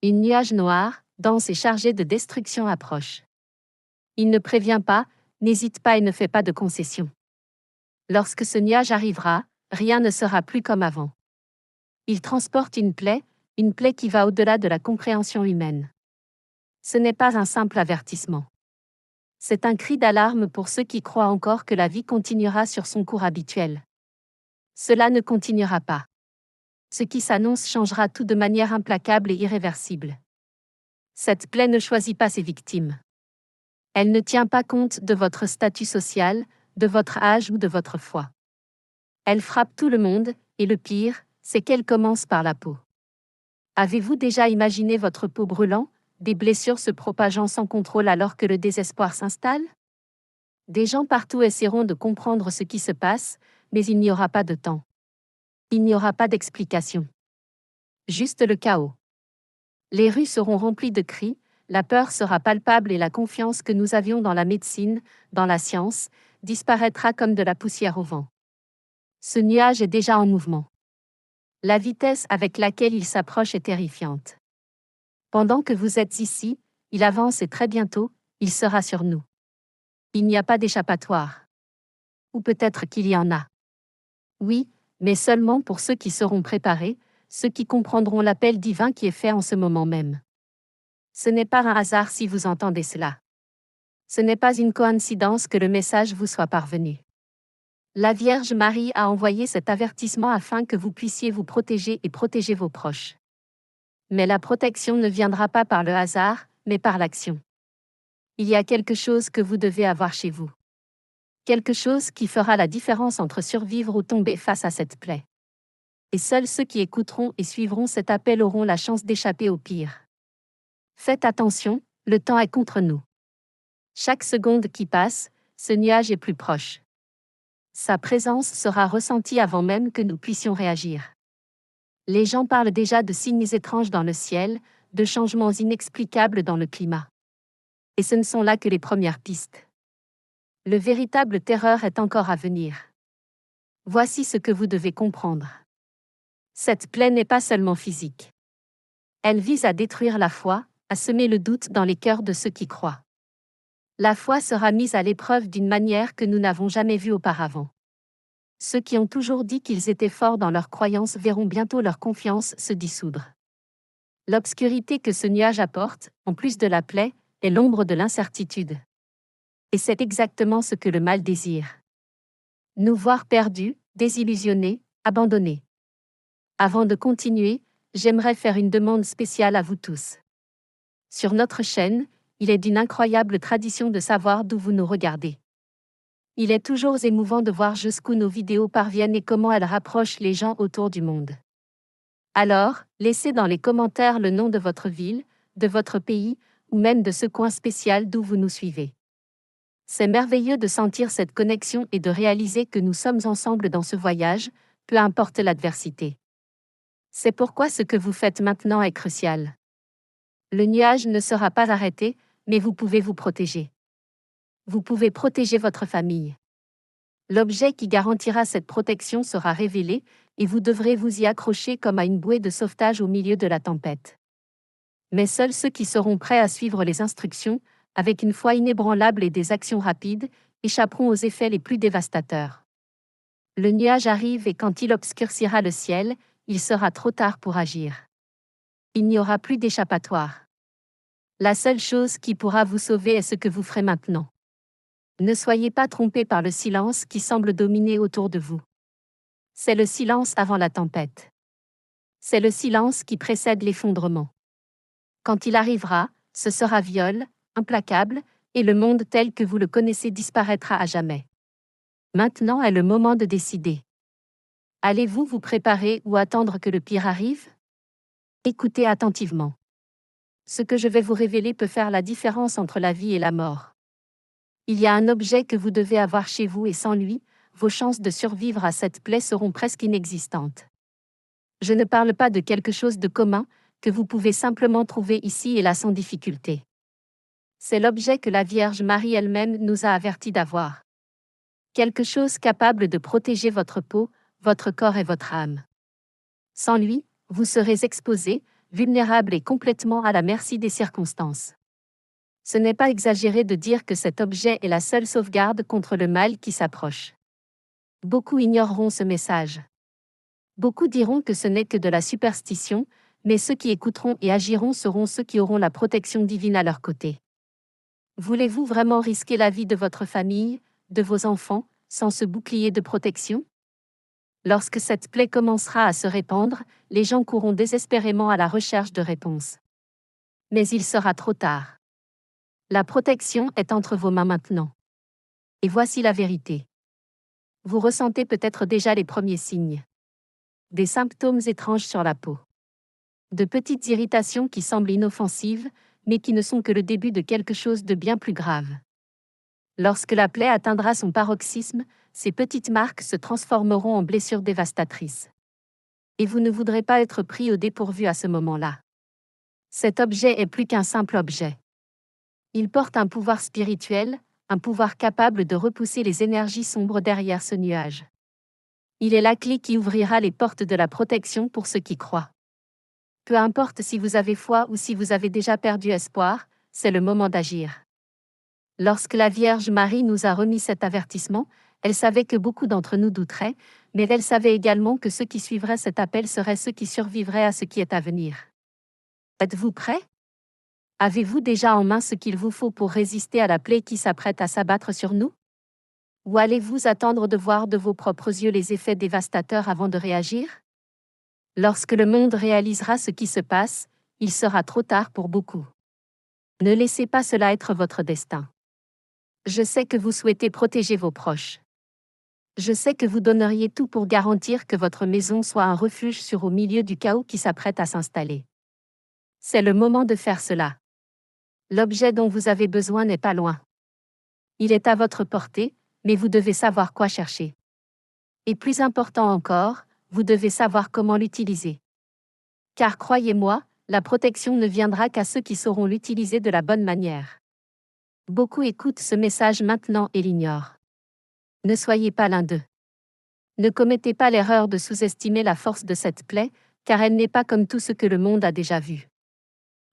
Une nuage noir, dense et chargé de destruction approche. Il ne prévient pas, n'hésite pas et ne fait pas de concessions. Lorsque ce nuage arrivera, rien ne sera plus comme avant. Il transporte une plaie qui va au-delà de la compréhension humaine. Ce n'est pas un simple avertissement. C'est un cri d'alarme pour ceux qui croient encore que la vie continuera sur son cours habituel. Cela ne continuera pas. Ce qui s'annonce changera tout de manière implacable et irréversible. Cette plaie ne choisit pas ses victimes. Elle ne tient pas compte de votre statut social, de votre âge ou de votre foi. Elle frappe tout le monde, et le pire, c'est qu'elle commence par la peau. Avez-vous déjà imaginé votre peau brûlant, des blessures se propageant sans contrôle alors que le désespoir s'installe? Des gens partout essaieront de comprendre ce qui se passe, mais il n'y aura pas de temps. Il n'y aura pas d'explication. Juste le chaos. Les rues seront remplies de cris, la peur sera palpable et la confiance que nous avions dans la médecine, dans la science, disparaîtra comme de la poussière au vent. Ce nuage est déjà en mouvement. La vitesse avec laquelle il s'approche est terrifiante. Pendant que vous êtes ici, il avance et très bientôt, il sera sur nous. Il n'y a pas d'échappatoire. Ou peut-être qu'il y en a. Oui, mais seulement pour ceux qui seront préparés, ceux qui comprendront l'appel divin qui est fait en ce moment même. Ce n'est pas un hasard si vous entendez cela. Ce n'est pas une coïncidence que le message vous soit parvenu. La Vierge Marie a envoyé cet avertissement afin que vous puissiez vous protéger et protéger vos proches. Mais la protection ne viendra pas par le hasard, mais par l'action. Il y a quelque chose que vous devez avoir chez vous. Quelque chose qui fera la différence entre survivre ou tomber face à cette plaie. Et seuls ceux qui écouteront et suivront cet appel auront la chance d'échapper au pire. Faites attention, le temps est contre nous. Chaque seconde qui passe, ce nuage est plus proche. Sa présence sera ressentie avant même que nous puissions réagir. Les gens parlent déjà de signes étranges dans le ciel, de changements inexplicables dans le climat. Et ce ne sont là que les premières pistes. Le véritable terreur est encore à venir. Voici ce que vous devez comprendre. Cette plaie n'est pas seulement physique. Elle vise à détruire la foi, à semer le doute dans les cœurs de ceux qui croient. La foi sera mise à l'épreuve d'une manière que nous n'avons jamais vue auparavant. Ceux qui ont toujours dit qu'ils étaient forts dans leurs croyances verront bientôt leur confiance se dissoudre. L'obscurité que ce nuage apporte, en plus de la plaie, est l'ombre de l'incertitude. Et c'est exactement ce que le mal désire. Nous voir perdus, désillusionnés, abandonnés. Avant de continuer, j'aimerais faire une demande spéciale à vous tous. Sur notre chaîne, il est d'une incroyable tradition de savoir d'où vous nous regardez. Il est toujours émouvant de voir jusqu'où nos vidéos parviennent et comment elles rapprochent les gens autour du monde. Alors, laissez dans les commentaires le nom de votre ville, de votre pays, ou même de ce coin spécial d'où vous nous suivez. C'est merveilleux de sentir cette connexion et de réaliser que nous sommes ensemble dans ce voyage, peu importe l'adversité. C'est pourquoi ce que vous faites maintenant est crucial. Le nuage ne sera pas arrêté, mais vous pouvez vous protéger. Vous pouvez protéger votre famille. L'objet qui garantira cette protection sera révélé, et vous devrez vous y accrocher comme à une bouée de sauvetage au milieu de la tempête. Mais seuls ceux qui seront prêts à suivre les instructions, avec une foi inébranlable et des actions rapides, échapperont aux effets les plus dévastateurs. Le nuage arrive et quand il obscurcira le ciel, il sera trop tard pour agir. Il n'y aura plus d'échappatoire. La seule chose qui pourra vous sauver est ce que vous ferez maintenant. Ne soyez pas trompés par le silence qui semble dominer autour de vous. C'est le silence avant la tempête. C'est le silence qui précède l'effondrement. Quand il arrivera, ce sera viol, implacable, et le monde tel que vous le connaissez disparaîtra à jamais. Maintenant est le moment de décider. Allez-vous vous préparer ou attendre que le pire arrive? Écoutez attentivement. Ce que je vais vous révéler peut faire la différence entre la vie et la mort. Il y a un objet que vous devez avoir chez vous et sans lui, vos chances de survivre à cette plaie seront presque inexistantes. Je ne parle pas de quelque chose de commun, que vous pouvez simplement trouver ici et là sans difficulté. C'est l'objet que la Vierge Marie elle-même nous a avertis d'avoir. Quelque chose capable de protéger votre peau, votre corps et votre âme. Sans lui, vous serez exposés, vulnérable et complètement à la merci des circonstances. Ce n'est pas exagéré de dire que cet objet est la seule sauvegarde contre le mal qui s'approche. Beaucoup ignoreront ce message. Beaucoup diront que ce n'est que de la superstition, mais ceux qui écouteront et agiront seront ceux qui auront la protection divine à leur côté. Voulez-vous vraiment risquer la vie de votre famille, de vos enfants, sans ce bouclier de protection? Lorsque cette plaie commencera à se répandre, les gens courront désespérément à la recherche de réponses. Mais il sera trop tard. La protection est entre vos mains maintenant. Et voici la vérité. Vous ressentez peut-être déjà les premiers signes. Des symptômes étranges sur la peau. De petites irritations qui semblent inoffensives, mais qui ne sont que le début de quelque chose de bien plus grave. Lorsque la plaie atteindra son paroxysme, ces petites marques se transformeront en blessures dévastatrices. Et vous ne voudrez pas être pris au dépourvu à ce moment-là. Cet objet est plus qu'un simple objet. Il porte un pouvoir spirituel, un pouvoir capable de repousser les énergies sombres derrière ce nuage. Il est la clé qui ouvrira les portes de la protection pour ceux qui croient. Peu importe si vous avez foi ou si vous avez déjà perdu espoir, c'est le moment d'agir. Lorsque la Vierge Marie nous a remis cet avertissement, elle savait que beaucoup d'entre nous douteraient, mais elle savait également que ceux qui suivraient cet appel seraient ceux qui survivraient à ce qui est à venir. Êtes-vous prêts? Avez-vous déjà en main ce qu'il vous faut pour résister à la plaie qui s'apprête à s'abattre sur nous? Ou allez-vous attendre de voir de vos propres yeux les effets dévastateurs avant de réagir? Lorsque le monde réalisera ce qui se passe, il sera trop tard pour beaucoup. Ne laissez pas cela être votre destin. Je sais que vous souhaitez protéger vos proches. Je sais que vous donneriez tout pour garantir que votre maison soit un refuge sûr au milieu du chaos qui s'apprête à s'installer. C'est le moment de faire cela. L'objet dont vous avez besoin n'est pas loin. Il est à votre portée, mais vous devez savoir quoi chercher. Et plus important encore, vous devez savoir comment l'utiliser. Car croyez-moi, la protection ne viendra qu'à ceux qui sauront l'utiliser de la bonne manière. Beaucoup écoutent ce message maintenant et l'ignorent. Ne soyez pas l'un d'eux. Ne commettez pas l'erreur de sous-estimer la force de cette plaie, car elle n'est pas comme tout ce que le monde a déjà vu.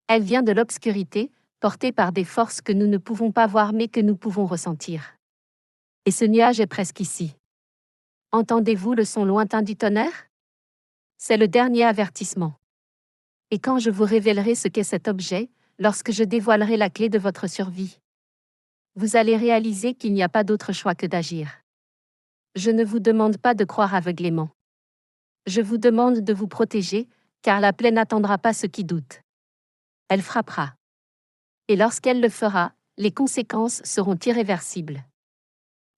Elle vient de l'obscurité, portée par des forces que nous ne pouvons pas voir mais que nous pouvons ressentir. Et ce nuage est presque ici. Entendez-vous le son lointain du tonnerre? C'est le dernier avertissement. Et quand je vous révélerai ce qu'est cet objet, lorsque je dévoilerai la clé de votre survie, vous allez réaliser qu'il n'y a pas d'autre choix que d'agir. Je ne vous demande pas de croire aveuglément. Je vous demande de vous protéger, car la plaie n'attendra pas ceux qui doutent. Elle frappera. Et lorsqu'elle le fera, les conséquences seront irréversibles.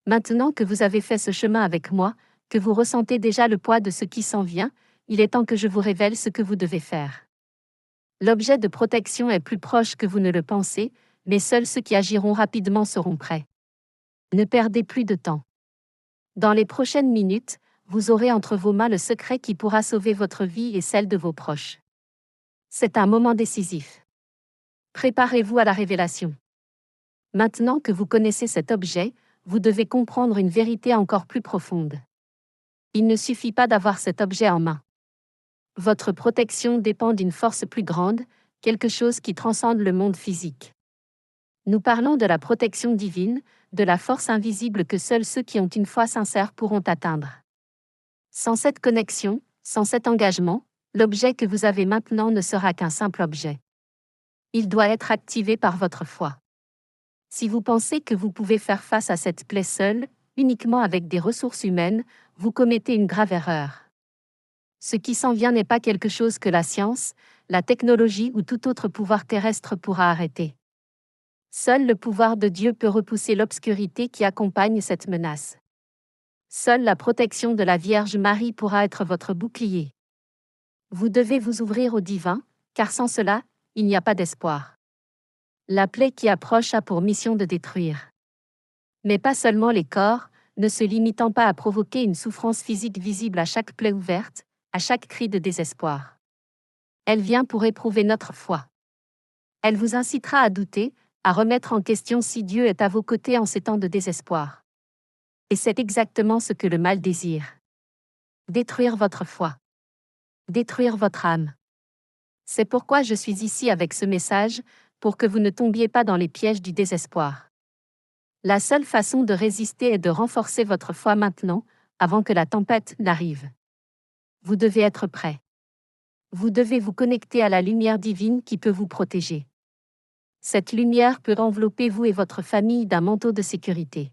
Maintenant que vous avez fait ce chemin avec moi, que vous ressentez déjà le poids de ce qui s'en vient, il est temps que je vous révèle ce que vous devez faire. L'objet de protection est plus proche que vous ne le pensez, mais seuls ceux qui agiront rapidement seront prêts. Ne perdez plus de temps. Dans les prochaines minutes, vous aurez entre vos mains le secret qui pourra sauver votre vie et celle de vos proches. C'est un moment décisif. Préparez-vous à la révélation. Maintenant que vous connaissez cet objet, vous devez comprendre une vérité encore plus profonde. Il ne suffit pas d'avoir cet objet en main. Votre protection dépend d'une force plus grande, quelque chose qui transcende le monde physique. Nous parlons de la protection divine, de la force invisible que seuls ceux qui ont une foi sincère pourront atteindre. Sans cette connexion, sans cet engagement, l'objet que vous avez maintenant ne sera qu'un simple objet. Il doit être activé par votre foi. Si vous pensez que vous pouvez faire face à cette plaie seule, uniquement avec des ressources humaines, vous commettez une grave erreur. Ce qui s'en vient n'est pas quelque chose que la science, la technologie ou tout autre pouvoir terrestre pourra arrêter. Seul le pouvoir de Dieu peut repousser l'obscurité qui accompagne cette menace. Seule la protection de la Vierge Marie pourra être votre bouclier. Vous devez vous ouvrir au divin, car sans cela, il n'y a pas d'espoir. La plaie qui approche a pour mission de détruire. Mais pas seulement les corps, ne se limitant pas à provoquer une souffrance physique visible à chaque plaie ouverte, à chaque cri de désespoir. Elle vient pour éprouver notre foi. Elle vous incitera à douter, à remettre en question si Dieu est à vos côtés en ces temps de désespoir. Et c'est exactement ce que le mal désire. Détruire votre foi. Détruire votre âme. C'est pourquoi je suis ici avec ce message, pour que vous ne tombiez pas dans les pièges du désespoir. La seule façon de résister est de renforcer votre foi maintenant, avant que la tempête n'arrive. Vous devez être prêt. Vous devez vous connecter à la lumière divine qui peut vous protéger. Cette lumière peut envelopper vous et votre famille d'un manteau de sécurité.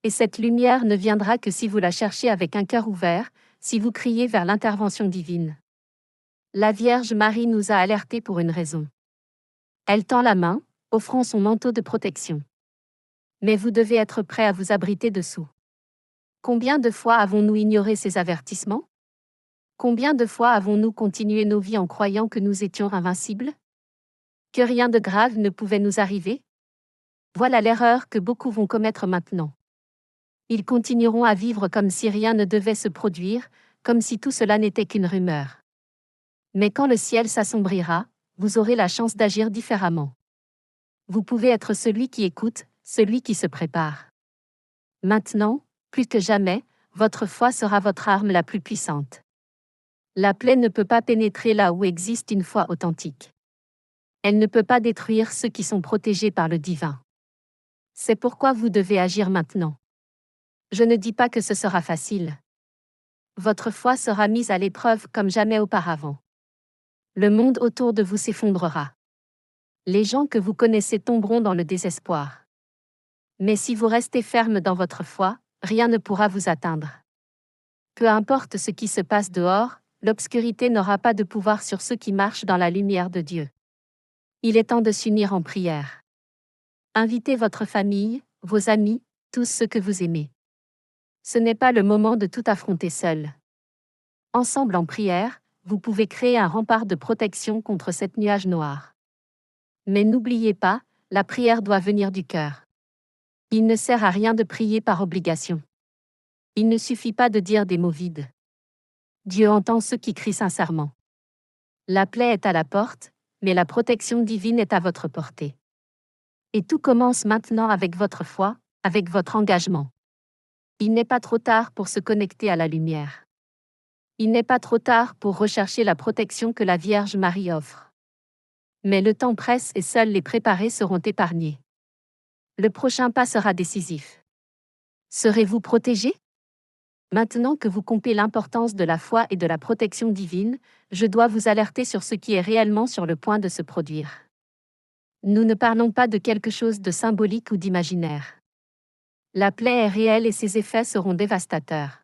Et cette lumière ne viendra que si vous la cherchez avec un cœur ouvert, si vous criez vers l'intervention divine. La Vierge Marie nous a alertés pour une raison. Elle tend la main, offrant son manteau de protection. Mais vous devez être prêt à vous abriter dessous. Combien de fois avons-nous ignoré ces avertissements? Combien de fois avons-nous continué nos vies en croyant que nous étions invincibles? Que rien de grave ne pouvait nous arriver? Voilà l'erreur que beaucoup vont commettre maintenant. Ils continueront à vivre comme si rien ne devait se produire, comme si tout cela n'était qu'une rumeur. Mais quand le ciel s'assombrira, vous aurez la chance d'agir différemment. Vous pouvez être celui qui écoute, celui qui se prépare. Maintenant, plus que jamais, votre foi sera votre arme la plus puissante. La plaie ne peut pas pénétrer là où existe une foi authentique. Elle ne peut pas détruire ceux qui sont protégés par le divin. C'est pourquoi vous devez agir maintenant. Je ne dis pas que ce sera facile. Votre foi sera mise à l'épreuve comme jamais auparavant. Le monde autour de vous s'effondrera. Les gens que vous connaissez tomberont dans le désespoir. Mais si vous restez ferme dans votre foi, rien ne pourra vous atteindre. Peu importe ce qui se passe dehors, l'obscurité n'aura pas de pouvoir sur ceux qui marchent dans la lumière de Dieu. Il est temps de s'unir en prière. Invitez votre famille, vos amis, tous ceux que vous aimez. Ce n'est pas le moment de tout affronter seul. Ensemble en prière, vous pouvez créer un rempart de protection contre cette nuage noir. Mais n'oubliez pas, la prière doit venir du cœur. Il ne sert à rien de prier par obligation. Il ne suffit pas de dire des mots vides. Dieu entend ceux qui crient sincèrement. La plaie est à la porte, mais la protection divine est à votre portée. Et tout commence maintenant avec votre foi, avec votre engagement. Il n'est pas trop tard pour se connecter à la lumière. Il n'est pas trop tard pour rechercher la protection que la Vierge Marie offre. Mais le temps presse et seuls les préparés seront épargnés. Le prochain pas sera décisif. Serez-vous protégé? Maintenant que vous comprenez l'importance de la foi et de la protection divine, je dois vous alerter sur ce qui est réellement sur le point de se produire. Nous ne parlons pas de quelque chose de symbolique ou d'imaginaire. La plaie est réelle et ses effets seront dévastateurs.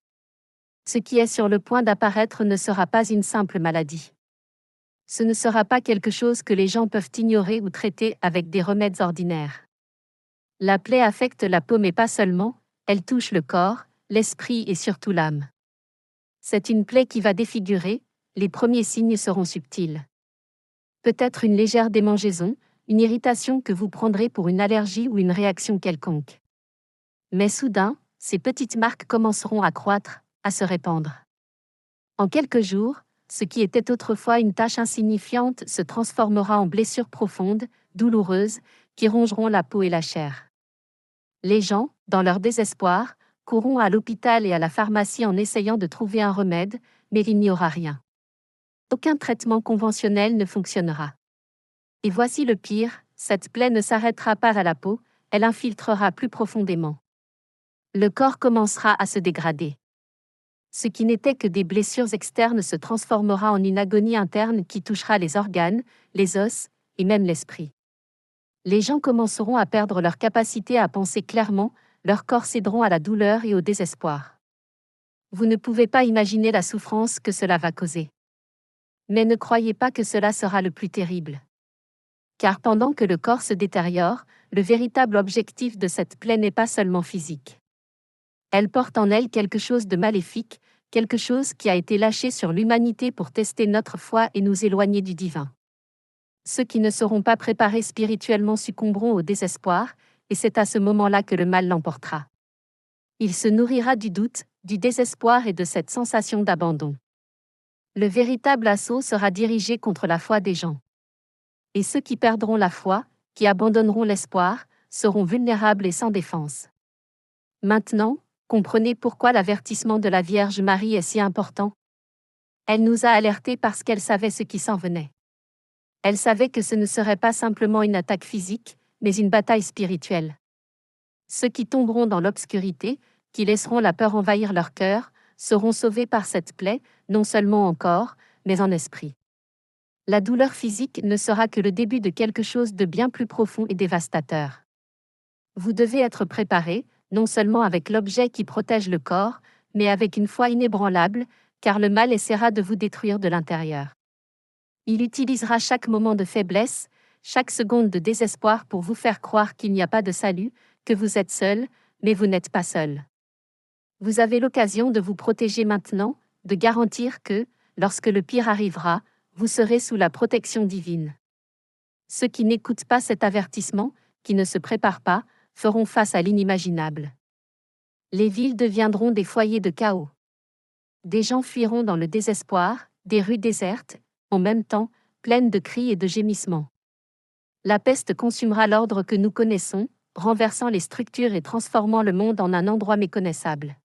Ce qui est sur le point d'apparaître ne sera pas une simple maladie. Ce ne sera pas quelque chose que les gens peuvent ignorer ou traiter avec des remèdes ordinaires. La plaie affecte la peau mais pas seulement, elle touche le corps, l'esprit et surtout l'âme. C'est une plaie qui va défigurer, les premiers signes seront subtils. Peut-être une légère démangeaison, une irritation que vous prendrez pour une allergie ou une réaction quelconque. Mais soudain, ces petites marques commenceront à croître, à se répandre. En quelques jours, ce qui était autrefois une tache insignifiante se transformera en blessures profondes, douloureuses, qui rongeront la peau et la chair. Les gens, dans leur désespoir, courront à l'hôpital et à la pharmacie en essayant de trouver un remède, mais il n'y aura rien. Aucun traitement conventionnel ne fonctionnera. Et voici le pire, cette plaie ne s'arrêtera pas à la peau, elle infiltrera plus profondément. Le corps commencera à se dégrader. Ce qui n'était que des blessures externes se transformera en une agonie interne qui touchera les organes, les os, et même l'esprit. Les gens commenceront à perdre leur capacité à penser clairement, leurs corps céderont à la douleur et au désespoir. Vous ne pouvez pas imaginer la souffrance que cela va causer. Mais ne croyez pas que cela sera le plus terrible. Car pendant que le corps se détériore, le véritable objectif de cette plaie n'est pas seulement physique. Elle porte en elle quelque chose de maléfique, quelque chose qui a été lâché sur l'humanité pour tester notre foi et nous éloigner du divin. Ceux qui ne seront pas préparés spirituellement succomberont au désespoir, et c'est à ce moment-là que le mal l'emportera. Il se nourrira du doute, du désespoir et de cette sensation d'abandon. Le véritable assaut sera dirigé contre la foi des gens. Et ceux qui perdront la foi, qui abandonneront l'espoir, seront vulnérables et sans défense. Maintenant, comprenez pourquoi l'avertissement de la Vierge Marie est si important. Elle nous a alertés parce qu'elle savait ce qui s'en venait. Elle savait que ce ne serait pas simplement une attaque physique, mais une bataille spirituelle. Ceux qui tomberont dans l'obscurité, qui laisseront la peur envahir leur cœur, seront sauvés par cette plaie, non seulement en corps, mais en esprit. La douleur physique ne sera que le début de quelque chose de bien plus profond et dévastateur. Vous devez être préparé, non seulement avec l'objet qui protège le corps, mais avec une foi inébranlable, car le mal essaiera de vous détruire de l'intérieur. Il utilisera chaque moment de faiblesse, chaque seconde de désespoir pour vous faire croire qu'il n'y a pas de salut, que vous êtes seul, mais vous n'êtes pas seul. Vous avez l'occasion de vous protéger maintenant, de garantir que, lorsque le pire arrivera, vous serez sous la protection divine. Ceux qui n'écoutent pas cet avertissement, qui ne se préparent pas, feront face à l'inimaginable. Les villes deviendront des foyers de chaos. Des gens fuiront dans le désespoir, des rues désertes, en même temps, pleines de cris et de gémissements. La peste consumera l'ordre que nous connaissons, renversant les structures et transformant le monde en un endroit méconnaissable.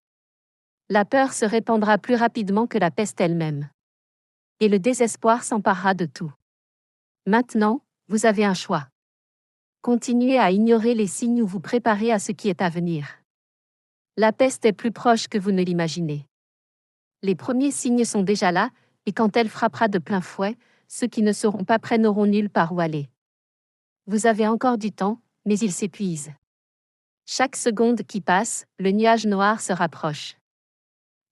La peur se répandra plus rapidement que la peste elle-même. Et le désespoir s'emparera de tout. Maintenant, vous avez un choix. Continuez à ignorer les signes ou vous préparez à ce qui est à venir. La peste est plus proche que vous ne l'imaginez. Les premiers signes sont déjà là, et quand elle frappera de plein fouet, ceux qui ne seront pas prêts n'auront nulle part où aller. Vous avez encore du temps, mais il s'épuise. Chaque seconde qui passe, le nuage noir se rapproche.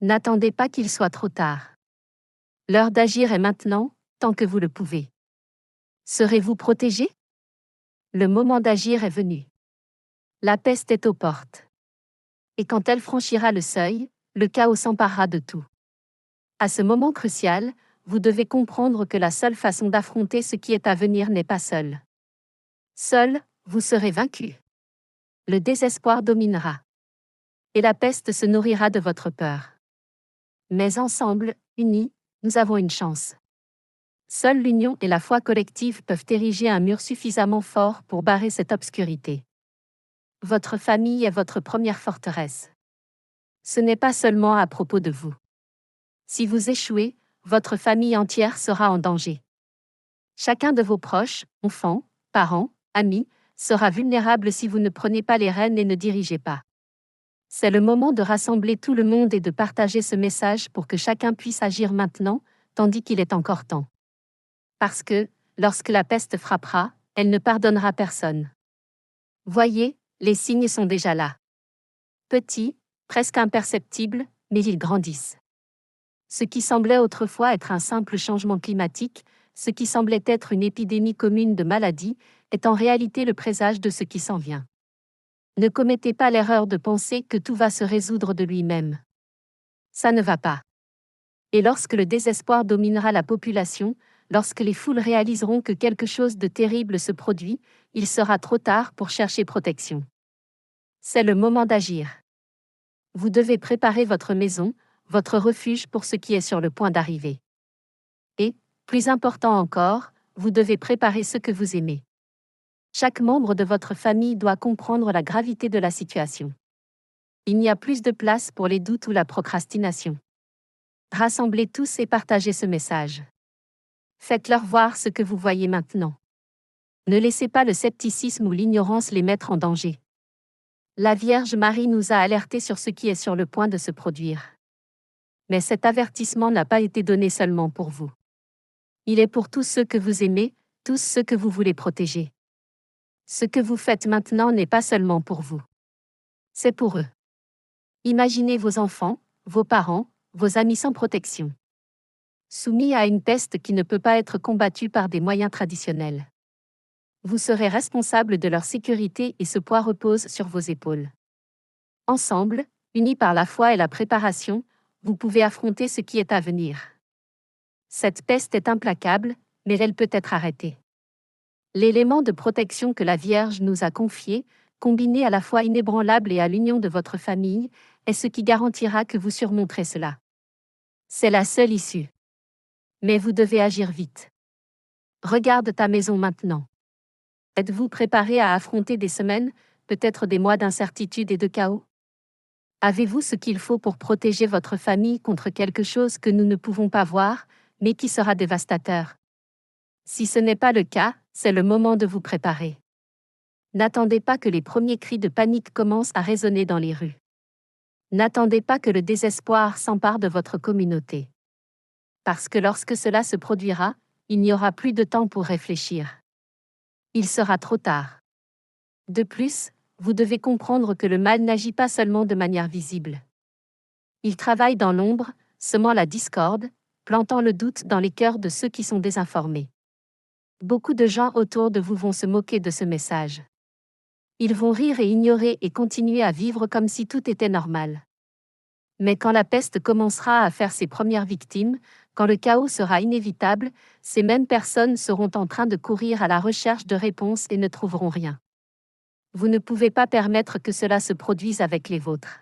N'attendez pas qu'il soit trop tard. L'heure d'agir est maintenant, tant que vous le pouvez. Serez-vous protégé? Le moment d'agir est venu. La peste est aux portes. Et quand elle franchira le seuil, le chaos s'emparera de tout. À ce moment crucial, vous devez comprendre que la seule façon d'affronter ce qui est à venir n'est pas seul. Seul, vous serez vaincu. Le désespoir dominera. Et la peste se nourrira de votre peur. Mais ensemble, unis, nous avons une chance. Seule l'union et la foi collective peuvent ériger un mur suffisamment fort pour barrer cette obscurité. Votre famille est votre première forteresse. Ce n'est pas seulement à propos de vous. Si vous échouez, votre famille entière sera en danger. Chacun de vos proches, enfants, parents, amis, sera vulnérable si vous ne prenez pas les rênes et ne dirigez pas. C'est le moment de rassembler tout le monde et de partager ce message pour que chacun puisse agir maintenant, tandis qu'il est encore temps. Parce que, lorsque la peste frappera, elle ne pardonnera personne. Voyez, les signes sont déjà là. Petits, presque imperceptibles, mais ils grandissent. Ce qui semblait autrefois être un simple changement climatique, ce qui semblait être une épidémie commune de maladies, est en réalité le présage de ce qui s'en vient. Ne commettez pas l'erreur de penser que tout va se résoudre de lui-même. Ça ne va pas. Et lorsque le désespoir dominera la population, lorsque les foules réaliseront que quelque chose de terrible se produit, il sera trop tard pour chercher protection. C'est le moment d'agir. Vous devez préparer votre maison, votre refuge pour ce qui est sur le point d'arriver. Et, plus important encore, vous devez préparer ce que vous aimez. Chaque membre de votre famille doit comprendre la gravité de la situation. Il n'y a plus de place pour les doutes ou la procrastination. Rassemblez tous et partagez ce message. Faites-leur voir ce que vous voyez maintenant. Ne laissez pas le scepticisme ou l'ignorance les mettre en danger. La Vierge Marie nous a alertés sur ce qui est sur le point de se produire. Mais cet avertissement n'a pas été donné seulement pour vous. Il est pour tous ceux que vous aimez, tous ceux que vous voulez protéger. Ce que vous faites maintenant n'est pas seulement pour vous. C'est pour eux. Imaginez vos enfants, vos parents, vos amis sans protection. Soumis à une peste qui ne peut pas être combattue par des moyens traditionnels. Vous serez responsable de leur sécurité et ce poids repose sur vos épaules. Ensemble, unis par la foi et la préparation, vous pouvez affronter ce qui est à venir. Cette peste est implacable, mais elle peut être arrêtée. L'élément de protection que la Vierge nous a confié, combiné à la foi inébranlable et à l'union de votre famille, est ce qui garantira que vous surmonterez cela. C'est la seule issue. Mais vous devez agir vite. Regarde ta maison maintenant. Êtes-vous préparé à affronter des semaines, peut-être des mois d'incertitude et de chaos? Avez-vous ce qu'il faut pour protéger votre famille contre quelque chose que nous ne pouvons pas voir, mais qui sera dévastateur? Si ce n'est pas le cas, c'est le moment de vous préparer. N'attendez pas que les premiers cris de panique commencent à résonner dans les rues. N'attendez pas que le désespoir s'empare de votre communauté. Parce que lorsque cela se produira, il n'y aura plus de temps pour réfléchir. Il sera trop tard. De plus, vous devez comprendre que le mal n'agit pas seulement de manière visible. Il travaille dans l'ombre, semant la discorde, plantant le doute dans les cœurs de ceux qui sont désinformés. Beaucoup de gens autour de vous vont se moquer de ce message. Ils vont rire et ignorer et continuer à vivre comme si tout était normal. Mais quand la peste commencera à faire ses premières victimes, quand le chaos sera inévitable, ces mêmes personnes seront en train de courir à la recherche de réponses et ne trouveront rien. Vous ne pouvez pas permettre que cela se produise avec les vôtres.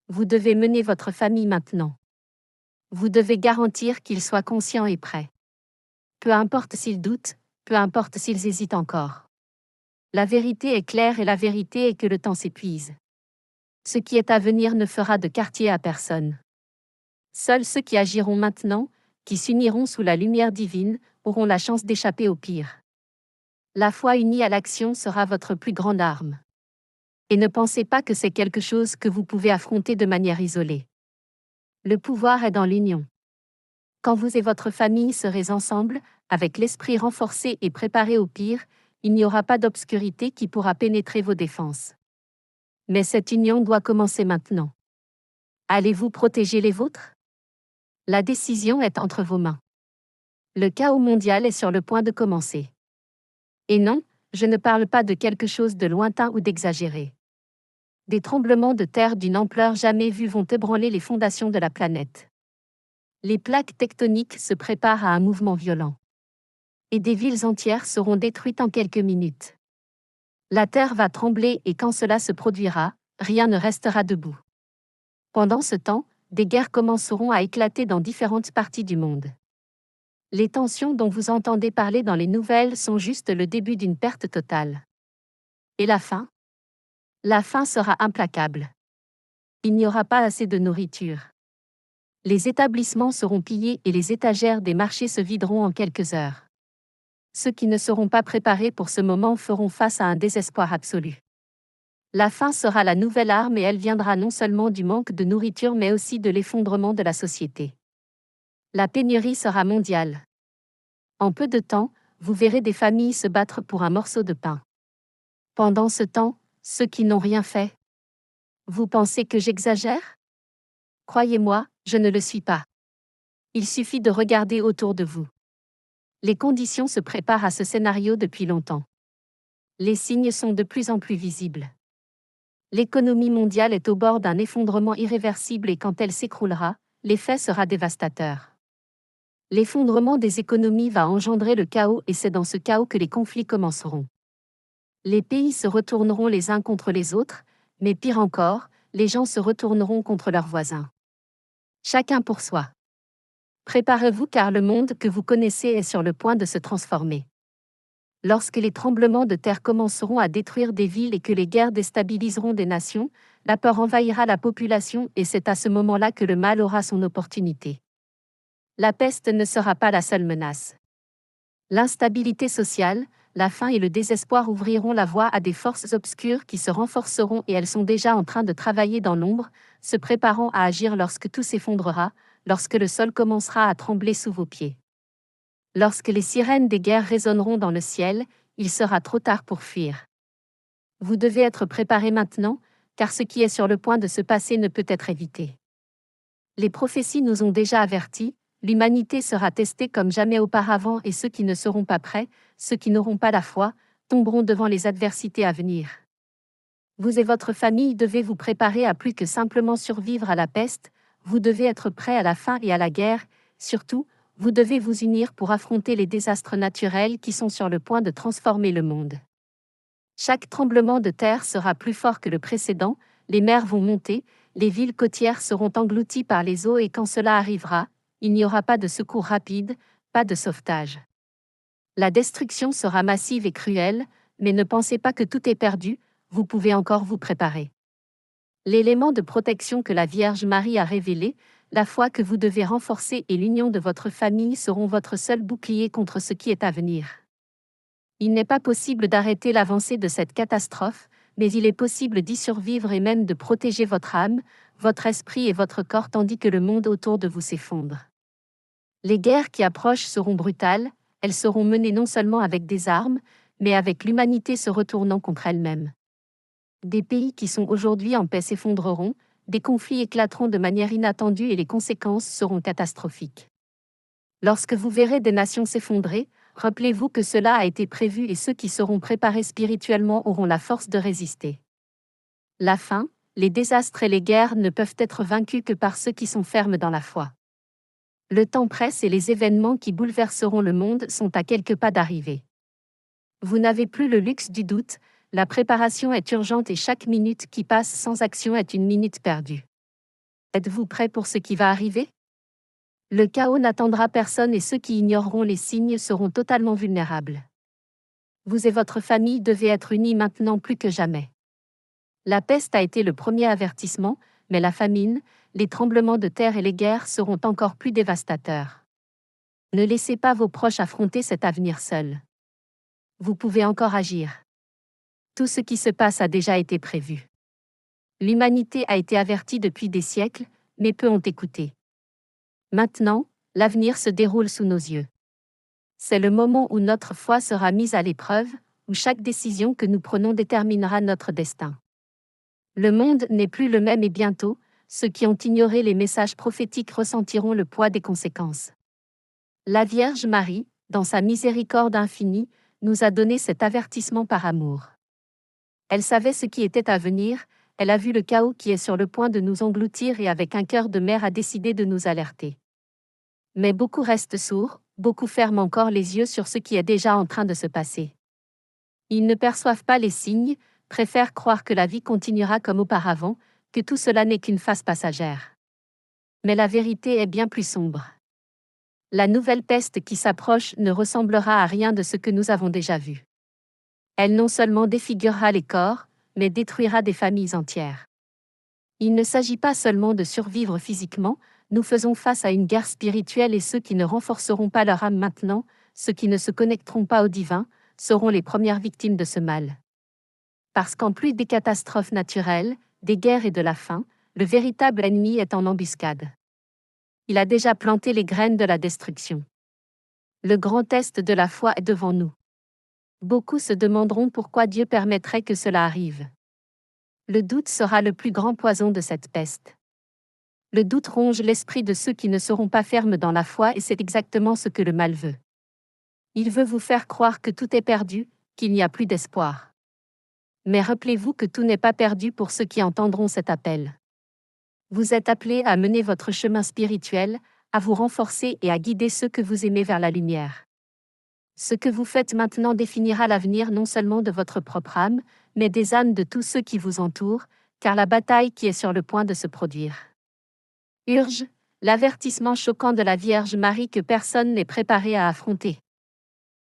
Vous devez mener votre famille maintenant. Vous devez garantir qu'ils soient conscients et prêts. Peu importe s'ils doutent, peu importe s'ils hésitent encore. La vérité est claire et la vérité est que le temps s'épuise. Ce qui est à venir ne fera de quartier à personne. Seuls ceux qui agiront maintenant, qui s'uniront sous la lumière divine, auront la chance d'échapper au pire. La foi unie à l'action sera votre plus grande arme. Et ne pensez pas que c'est quelque chose que vous pouvez affronter de manière isolée. Le pouvoir est dans l'union. Quand vous et votre famille serez ensemble, avec l'esprit renforcé et préparé au pire, il n'y aura pas d'obscurité qui pourra pénétrer vos défenses. Mais cette union doit commencer maintenant. Allez-vous protéger les vôtres? La décision est entre vos mains. Le chaos mondial est sur le point de commencer. Et non, je ne parle pas de quelque chose de lointain ou d'exagéré. Des tremblements de terre d'une ampleur jamais vue vont ébranler les fondations de la planète. Les plaques tectoniques se préparent à un mouvement violent. Et des villes entières seront détruites en quelques minutes. La terre va trembler et quand cela se produira, rien ne restera debout. Pendant ce temps, des guerres commenceront à éclater dans différentes parties du monde. Les tensions dont vous entendez parler dans les nouvelles sont juste le début d'une perte totale. Et la faim? La faim sera implacable. Il n'y aura pas assez de nourriture. Les établissements seront pillés et les étagères des marchés se videront en quelques heures. Ceux qui ne seront pas préparés pour ce moment feront face à un désespoir absolu. La faim sera la nouvelle arme et elle viendra non seulement du manque de nourriture mais aussi de l'effondrement de la société. La pénurie sera mondiale. En peu de temps, vous verrez des familles se battre pour un morceau de pain. Pendant ce temps, ceux qui n'ont rien fait. Vous pensez que j'exagère? Croyez-moi, je ne le suis pas. Il suffit de regarder autour de vous. Les conditions se préparent à ce scénario depuis longtemps. Les signes sont de plus en plus visibles. L'économie mondiale est au bord d'un effondrement irréversible et quand elle s'écroulera, l'effet sera dévastateur. L'effondrement des économies va engendrer le chaos et c'est dans ce chaos que les conflits commenceront. Les pays se retourneront les uns contre les autres, mais pire encore, les gens se retourneront contre leurs voisins. Chacun pour soi. Préparez-vous car le monde que vous connaissez est sur le point de se transformer. Lorsque les tremblements de terre commenceront à détruire des villes et que les guerres déstabiliseront des nations, la peur envahira la population et c'est à ce moment-là que le mal aura son opportunité. La peste ne sera pas la seule menace. L'instabilité sociale, la faim et le désespoir ouvriront la voie à des forces obscures qui se renforceront et elles sont déjà en train de travailler dans l'ombre, se préparant à agir lorsque tout s'effondrera, lorsque le sol commencera à trembler sous vos pieds. Lorsque les sirènes des guerres résonneront dans le ciel, il sera trop tard pour fuir. Vous devez être préparés maintenant, car ce qui est sur le point de se passer ne peut être évité. Les prophéties nous ont déjà avertis, l'humanité sera testée comme jamais auparavant et ceux qui ne seront pas prêts, ceux qui n'auront pas la foi, tomberont devant les adversités à venir. Vous et votre famille devez vous préparer à plus que simplement survivre à la peste, vous devez être prêts à la faim et à la guerre, surtout, vous devez vous unir pour affronter les désastres naturels qui sont sur le point de transformer le monde. Chaque tremblement de terre sera plus fort que le précédent, les mers vont monter, les villes côtières seront englouties par les eaux et quand cela arrivera, il n'y aura pas de secours rapide, pas de sauvetage. La destruction sera massive et cruelle, mais ne pensez pas que tout est perdu, vous pouvez encore vous préparer. L'élément de protection que la Vierge Marie a révélé, la foi que vous devez renforcer et l'union de votre famille seront votre seul bouclier contre ce qui est à venir. Il n'est pas possible d'arrêter l'avancée de cette catastrophe, mais il est possible d'y survivre et même de protéger votre âme, votre esprit et votre corps tandis que le monde autour de vous s'effondre. Les guerres qui approchent seront brutales, elles seront menées non seulement avec des armes, mais avec l'humanité se retournant contre elle-même. Des pays qui sont aujourd'hui en paix s'effondreront, des conflits éclateront de manière inattendue et les conséquences seront catastrophiques. Lorsque vous verrez des nations s'effondrer, rappelez-vous que cela a été prévu et ceux qui seront préparés spirituellement auront la force de résister. La faim, les désastres et les guerres ne peuvent être vaincus que par ceux qui sont fermes dans la foi. Le temps presse et les événements qui bouleverseront le monde sont à quelques pas d'arriver. Vous n'avez plus le luxe du doute, la préparation est urgente et chaque minute qui passe sans action est une minute perdue. Êtes-vous prêt pour ce qui va arriver? Le chaos n'attendra personne et ceux qui ignoreront les signes seront totalement vulnérables. Vous et votre famille devez être unis maintenant plus que jamais. La peste a été le premier avertissement, mais la famine, les tremblements de terre et les guerres seront encore plus dévastateurs. Ne laissez pas vos proches affronter cet avenir seuls. Vous pouvez encore agir. Tout ce qui se passe a déjà été prévu. L'humanité a été avertie depuis des siècles, mais peu ont écouté. Maintenant, l'avenir se déroule sous nos yeux. C'est le moment où notre foi sera mise à l'épreuve, où chaque décision que nous prenons déterminera notre destin. Le monde n'est plus le même et bientôt, ceux qui ont ignoré les messages prophétiques ressentiront le poids des conséquences. La Vierge Marie, dans sa miséricorde infinie, nous a donné cet avertissement par amour. Elle savait ce qui était à venir, elle a vu le chaos qui est sur le point de nous engloutir et avec un cœur de mère a décidé de nous alerter. Mais beaucoup restent sourds, beaucoup ferment encore les yeux sur ce qui est déjà en train de se passer. Ils ne perçoivent pas les signes, préfèrent croire que la vie continuera comme auparavant, que tout cela n'est qu'une phase passagère. Mais la vérité est bien plus sombre. La nouvelle peste qui s'approche ne ressemblera à rien de ce que nous avons déjà vu. Elle non seulement défigurera les corps, mais détruira des familles entières. Il ne s'agit pas seulement de survivre physiquement, nous faisons face à une guerre spirituelle et ceux qui ne renforceront pas leur âme maintenant, ceux qui ne se connecteront pas au divin, seront les premières victimes de ce mal. Parce qu'en plus des catastrophes naturelles, des guerres et de la faim, le véritable ennemi est en embuscade. Il a déjà planté les graines de la destruction. Le grand test de la foi est devant nous. Beaucoup se demanderont pourquoi Dieu permettrait que cela arrive. Le doute sera le plus grand poison de cette peste. Le doute ronge l'esprit de ceux qui ne seront pas fermes dans la foi et c'est exactement ce que le mal veut. Il veut vous faire croire que tout est perdu, qu'il n'y a plus d'espoir. Mais rappelez-vous que tout n'est pas perdu pour ceux qui entendront cet appel. Vous êtes appelés à mener votre chemin spirituel, à vous renforcer et à guider ceux que vous aimez vers la lumière. Ce que vous faites maintenant définira l'avenir non seulement de votre propre âme, mais des âmes de tous ceux qui vous entourent, car la bataille qui est sur le point de se produire. Urge, l'avertissement choquant de la Vierge Marie que personne n'est préparé à affronter.